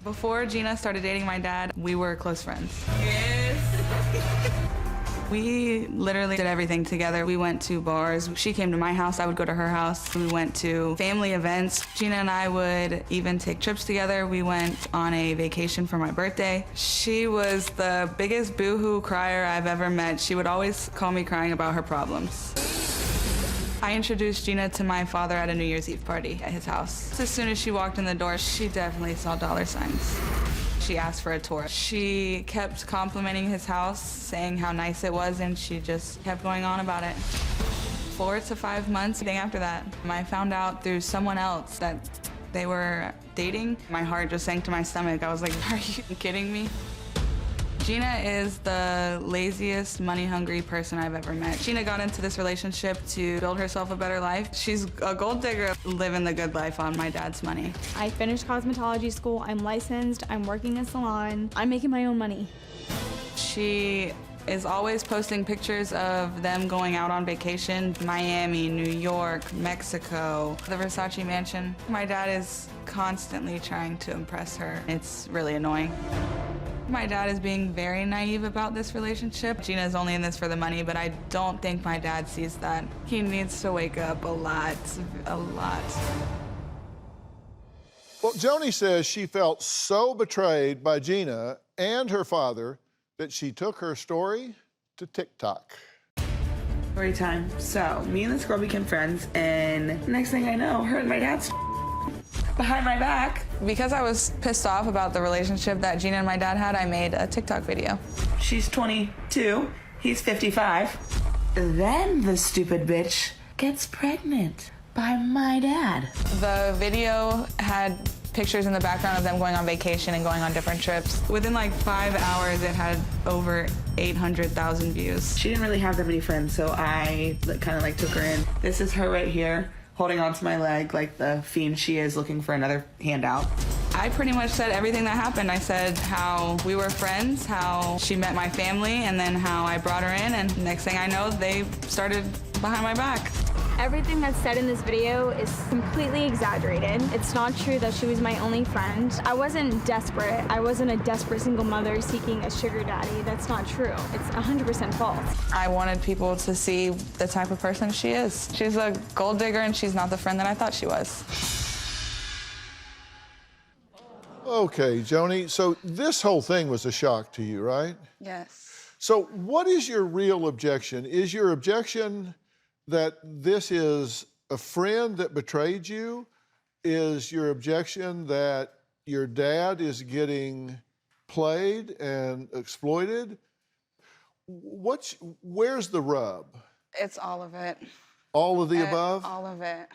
Before Gina started dating my dad, we were close friends. Yes. We literally did everything together. We went to bars. She came to my house, I would go to her house. We went to family events. Gina and I would even take trips together. We went on a vacation for my birthday. She was the biggest boo-hoo crier I've ever met. She would always call me crying about her problems. I introduced Gina to my father at a New Year's Eve party at his house. As soon as she walked in the door, she definitely saw dollar signs. She asked for a tour. She kept complimenting his house, saying how nice it was, and she just kept going on about it. 4 to 5 months after that, I found out through someone else that they were dating. My heart just sank to my stomach. I was like, are you kidding me? Gina is the laziest, money-hungry person I've ever met. Gina got into this relationship to build herself a better life. She's a gold digger living the good life on my dad's money. I finished cosmetology school, I'm licensed, I'm working in a salon, I'm making my own money. She is always posting pictures of them going out on vacation, Miami, New York, Mexico, the Versace mansion. My dad is constantly trying to impress her. It's really annoying. My dad is being very naive about this relationship. Gina is only in this for the money, but I don't think my dad sees that. He needs to wake up a lot. Well, Joni says she felt so betrayed by Gina and her father that she took her story to TikTok. Story time. So, me and this girl became friends, and next thing I know, her and my dad's behind my back. Because I was pissed off about the relationship that Gina and my dad had, I made a TikTok video. She's 22, he's 55. Then the stupid bitch gets pregnant by my dad. The video had pictures in the background of them going on vacation and going on different trips. Within like 5 hours, it had over 800,000 views. She didn't really have that many friends, so I kind of took her in. This is her right here, holding onto my leg like the fiend she is, looking for another handout. I pretty much said everything that happened. I said how we were friends, how she met my family, and then how I brought her in, and next thing I know, they started behind my back. Everything that's said in this video is completely exaggerated. It's not true that she was my only friend. I wasn't desperate. I wasn't a desperate single mother seeking a sugar daddy. That's not true. It's 100% false. I wanted people to see the type of person she is. She's a gold digger, and she's not the friend that I thought she was. Okay, Joni, so this whole thing was a shock to you, right? Yes. So what is your real objection? Is your objection that this is a friend that betrayed you? Is your objection that your dad is getting played and exploited? Where's the rub? It's all of it. All of the above? All of it.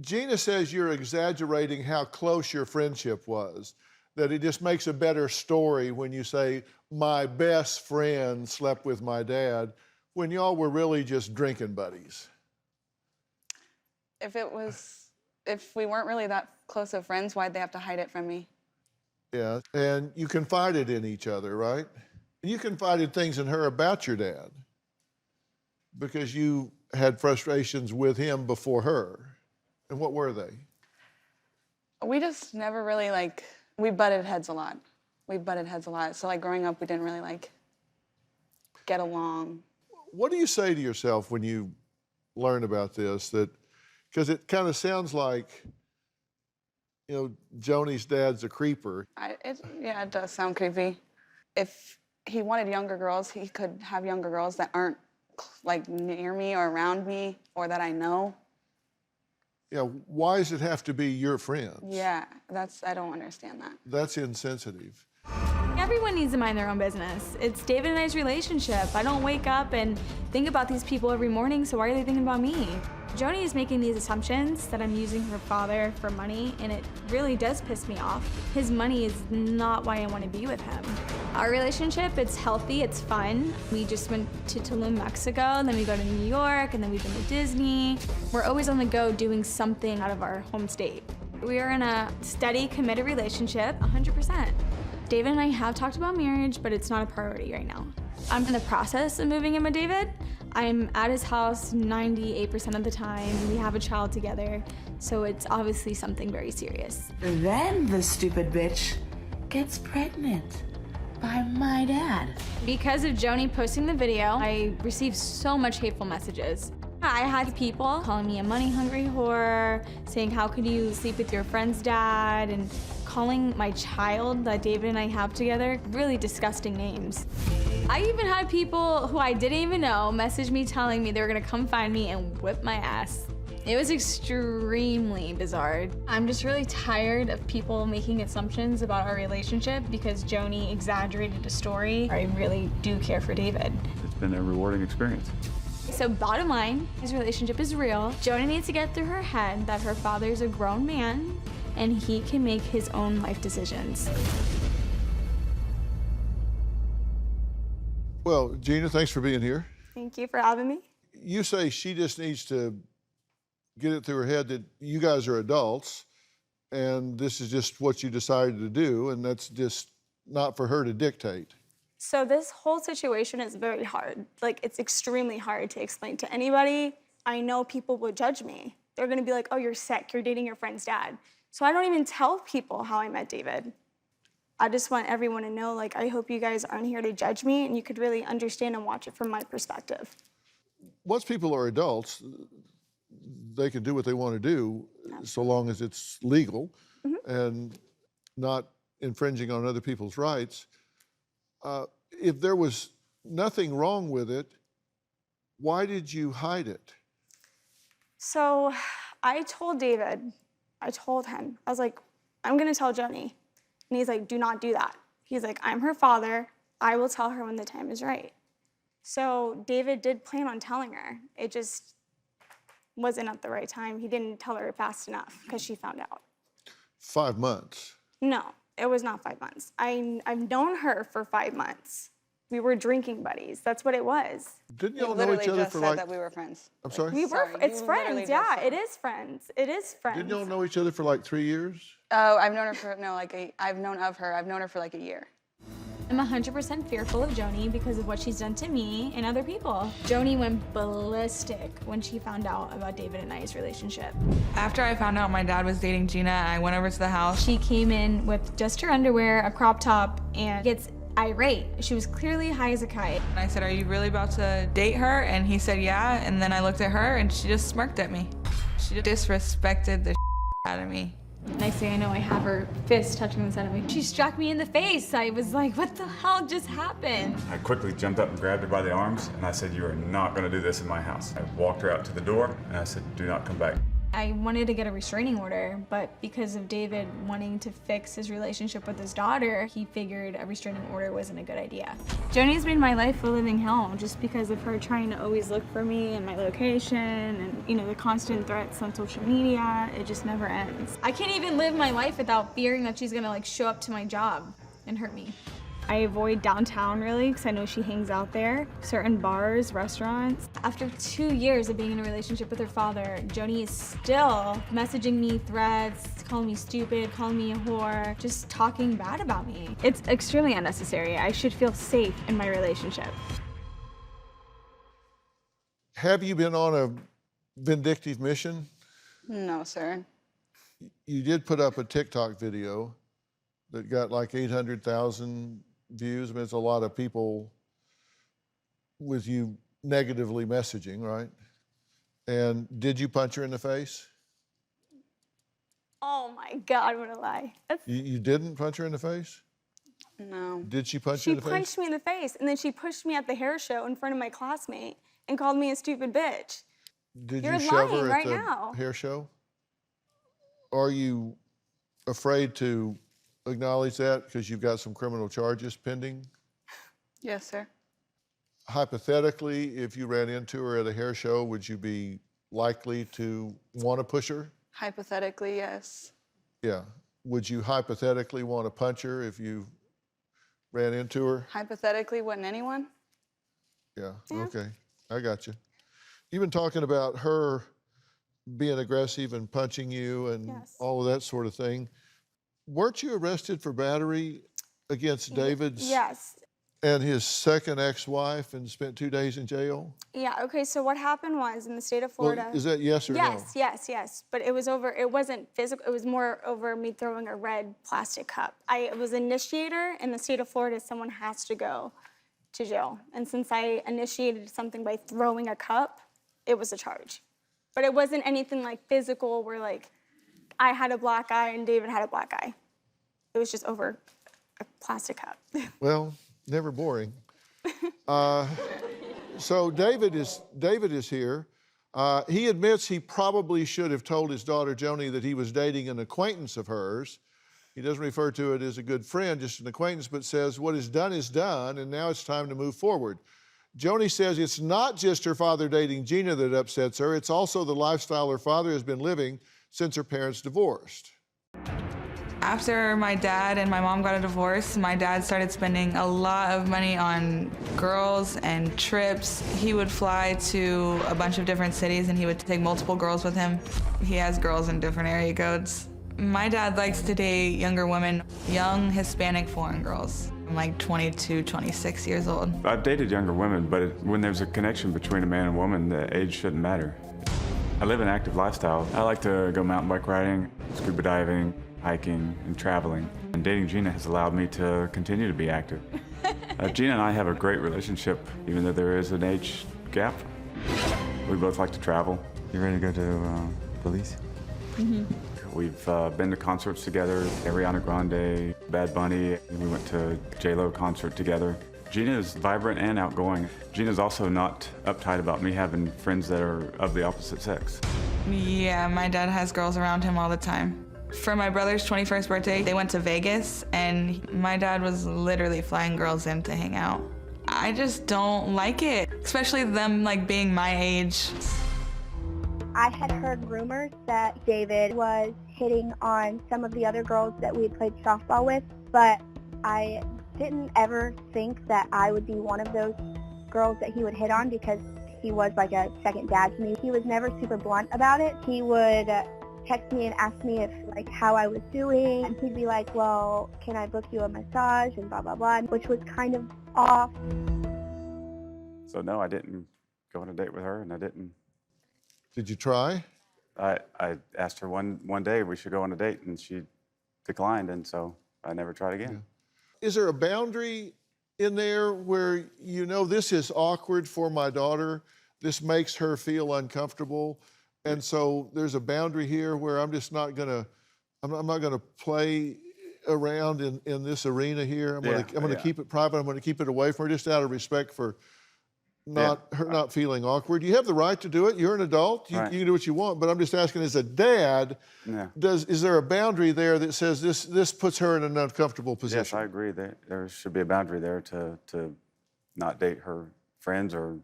Gina says you're exaggerating how close your friendship was, that it just makes a better story when you say, my best friend slept with my dad, when y'all were really just drinking buddies. If we weren't really that close of friends, why'd they have to hide it from me? Yeah, and you confided in each other, right? You confided things in her about your dad because you had frustrations with him before her. And what were they? We just never really, we butted heads a lot. So, growing up, we didn't really, get along. What do you say to yourself when you learn about this? Because it kind of sounds like, Joni's dad's a creeper. Yeah, it does sound creepy. If he wanted younger girls, he could have younger girls that aren't, near me or around me or that I know. Yeah, why does it have to be your friends? Yeah, I don't understand that. That's insensitive. Everyone needs to mind their own business. It's David and I's relationship. I don't wake up and think about these people every morning, so why are they thinking about me? Joni is making these assumptions that I'm using her father for money, and it really does piss me off. His money is not why I want to be with him. Our relationship, it's healthy, it's fun. We just went to Tulum, Mexico, and then we go to New York, and then we've been to Disney. We're always on the go doing something out of our home state. We are in a steady, committed relationship, 100%. David and I have talked about marriage, but it's not a priority right now. I'm in the process of moving in with David. I'm at his house 98% of the time. We have a child together, so it's obviously something very serious. Then the stupid bitch gets pregnant by my dad. Because of Joni posting the video, I received so much hateful messages. I had people calling me a money-hungry whore, saying, how could you sleep with your friend's dad, and calling my child that David and I have together really disgusting names. I even had people who I didn't even know message me telling me they were gonna come find me and whip my ass. It was extremely bizarre. I'm just really tired of people making assumptions about our relationship because Joni exaggerated a story. I really do care for David. It's been a rewarding experience. So bottom line, his relationship is real. Joni needs to get through her head that her father's a grown man and he can make his own life decisions. Well, Gina, thanks for being here. Thank you for having me. You say she just needs to get it through her head that you guys are adults and this is just what you decided to do, and that's just not for her to dictate. So this whole situation is very hard. Like, it's extremely hard to explain to anybody. I know people will judge me. They're gonna be like, oh, you're sick, you're dating your friend's dad. So I don't even tell people how I met David. I just want everyone to know, like, I hope you guys aren't here to judge me and you could really understand and watch it from my perspective. Once people are adults, they can do what they want to do so long as it's legal and not infringing on other people's rights. If there was nothing wrong with it, why did you hide it? So I told David, I was like, I'm gonna tell Joni. And he's like, do not do that. He's like, I'm her father. I will tell her when the time is right. So David did plan on telling her. It just wasn't at the right time. He didn't tell her fast enough because she found out. 5 months. No, it was not 5 months. I've known her for 5 months. We were drinking buddies. That's what it was. Didn't You y'all know each literally other just for said like... that we were friends. I'm sorry? We Sorry, were, it's you literally friends, just yeah, said it is friends. It is friends. Didn't y'all know each other for like 3 years? Oh, I've known her for, no, like, I've known of her. I've known her for like a year. I'm 100% fearful of Joni because of what she's done to me and other people. Joni went ballistic when she found out about David and I's relationship. After I found out my dad was dating Gina, I went over to the house. She came in with just her underwear, a crop top, and gets irate. She was clearly high as a kite. And I said, are you really about to date her? And he said, yeah. And then I looked at her and she just smirked at me. She disrespected the out of me. Next thing I know, I have her fist touching the side of me. She struck me in the face. I was like, what the hell just happened? I quickly jumped up and grabbed her by the arms, and I said, you are not going to do this in my house. I walked her out to the door, and I said, do not come back. I wanted to get a restraining order, but because of David wanting to fix his relationship with his daughter, he figured a restraining order wasn't a good idea. Joni's made my life a living hell just because of her trying to always look for me and my location and, you know, the constant threats on social media. It just never ends. I can't even live my life without fearing that she's gonna like show up to my job and hurt me. I avoid downtown really because I know she hangs out there, certain bars, restaurants. After 2 years of being in a relationship with her father, Joni is still messaging me threats, calling me stupid, calling me a whore, just talking bad about me. It's extremely unnecessary. I should feel safe in my relationship. Have you been on a vindictive mission? No, sir. You did put up a TikTok video that got like 800,000 views. I mean, it's a lot of people with you negatively messaging, right? And did you punch her in the face? Oh my God, what a lie. You didn't punch her in the face? No. Did she punch She you in the face? punched me in the face, and then she pushed me at the hair show in front of my classmate and called me a stupid bitch. Did You're you shove lying her at right the now. hair show? Are you afraid to acknowledge that because you've got some criminal charges pending? Yes, sir. Hypothetically, if you ran into her at a hair show, would you be likely to want to push her? Hypothetically, yes. Yeah. Would you hypothetically want to punch her if you ran into her? Hypothetically, wouldn't anyone? Yeah. Okay. I got you. You've been talking about her being aggressive and punching you and Yes. all of that sort of thing. Weren't you arrested for battery against David's? Yes. And his second ex-wife and spent 2 days in jail? Yeah, okay, so what happened was in the state of Florida. Well, is that yes or no? Yes. But it wasn't physical, it was more over me throwing a red plastic cup. I was initiator in the state of Florida, someone has to go to jail. And since I initiated something by throwing a cup, it was a charge. But it wasn't anything like physical where like I had a black eye and David had a black eye. It was just over a plastic cup. Well, never boring. So David is here. He admits he probably should have told his daughter Joni that he was dating an acquaintance of hers. He doesn't refer to it as a good friend, just an acquaintance, but says what is done, and now it's time to move forward. Joni says it's not just her father dating Gina that upsets her, it's also the lifestyle her father has been living since her parents divorced. After my dad and my mom got a divorce, my dad started spending a lot of money on girls and trips. He would fly to a bunch of different cities and he would take multiple girls with him. He has girls in different area codes. My dad likes to date younger women, young Hispanic foreign girls. I'm like 22, 26 years old. I've dated younger women, but when there's a connection between a man and woman, the age shouldn't matter. I live an active lifestyle. I like to go mountain bike riding, scuba diving, hiking, and traveling. And dating Gina has allowed me to continue to be active. Gina and I have a great relationship, even though there is an age gap. We both like to travel. You ready to go to Belize? Mm-hmm. We've been to concerts together, Ariana Grande, Bad Bunny. We went to J-Lo concert together. Gina is vibrant and outgoing. Gina's also not uptight about me having friends that are of the opposite sex. Yeah, my dad has girls around him all the time. For my brother's 21st birthday, they went to Vegas, and my dad was literally flying girls in to hang out. I just don't like it, especially them like being my age. I had heard rumors that David was hitting on some of the other girls that we had played softball with, but I didn't ever think that I would be one of those girls that he would hit on because he was like a second dad to me. He was never super blunt about it. He would text me and ask me if like how I was doing, and he'd be like, well, can I book you a massage and blah blah blah, which was kind of off. So no, I didn't go on a date with her, and I didn't. Did you try? I asked her one day we should go on a date, and she declined, and so I never tried again. Yeah. Is there a boundary in there where you know this is awkward for my daughter, this makes her feel uncomfortable, and so there's a boundary here where I'm just not gonna, I'm not gonna play around in this arena here. I'm gonna keep it private. I'm gonna keep it away from her just out of respect for her not feeling awkward. You have the right to do it. You're an adult. You can do what you want. But I'm just asking, as a dad, is there a boundary there that says this puts her in an uncomfortable position? Yes, I agree. There should be a boundary there to not date her friends or.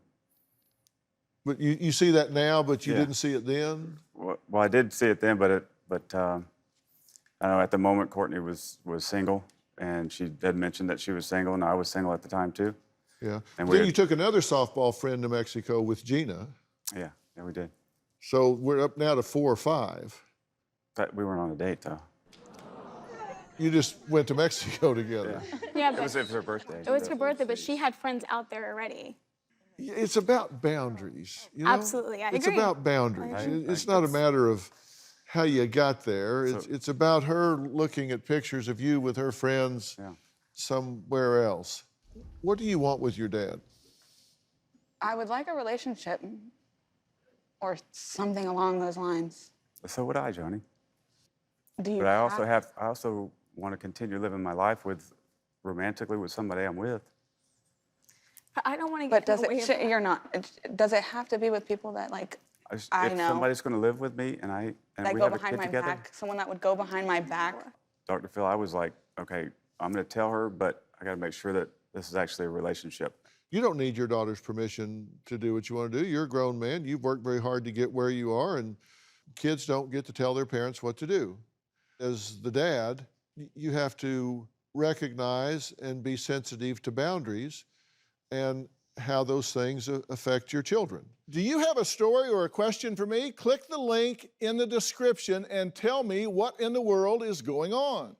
But you see that now, but you didn't see it then? Well, I did see it then, but I know at the moment Courtney was single, and she had mentioned that she was single, and I was single at the time too. Yeah. And then you took another softball friend to Mexico with Gina. Yeah, we did. So we're up now to 4 or 5. But we weren't on a date, though. You just went to Mexico together. Yeah, but it was her birthday. it was her birthday, but she had friends out there already. It's about boundaries. You know? Absolutely, I agree. It's about boundaries. It's not a matter of how you got there. It's about her looking at pictures of you with her friends somewhere else. What do you want with your dad? I would like a relationship or something along those lines. So would I, Joni. Do you But I also want to continue living my life romantically with somebody I'm with. But I don't want to But get away from you're not. Does it have to be with people that like I if know somebody's going to live with me and that we go have a behind kid my together, back? Someone that would go behind my back. Dr. Phil, I was like, okay, I'm going to tell her, but I got to make sure that this is actually a relationship. You don't need your daughter's permission to do what you want to do. You're a grown man. You've worked very hard to get where you are, and kids don't get to tell their parents what to do. As the dad, you have to recognize and be sensitive to boundaries and how those things affect your children. Do you have a story or a question for me? Click the link in the description and tell me what in the world is going on.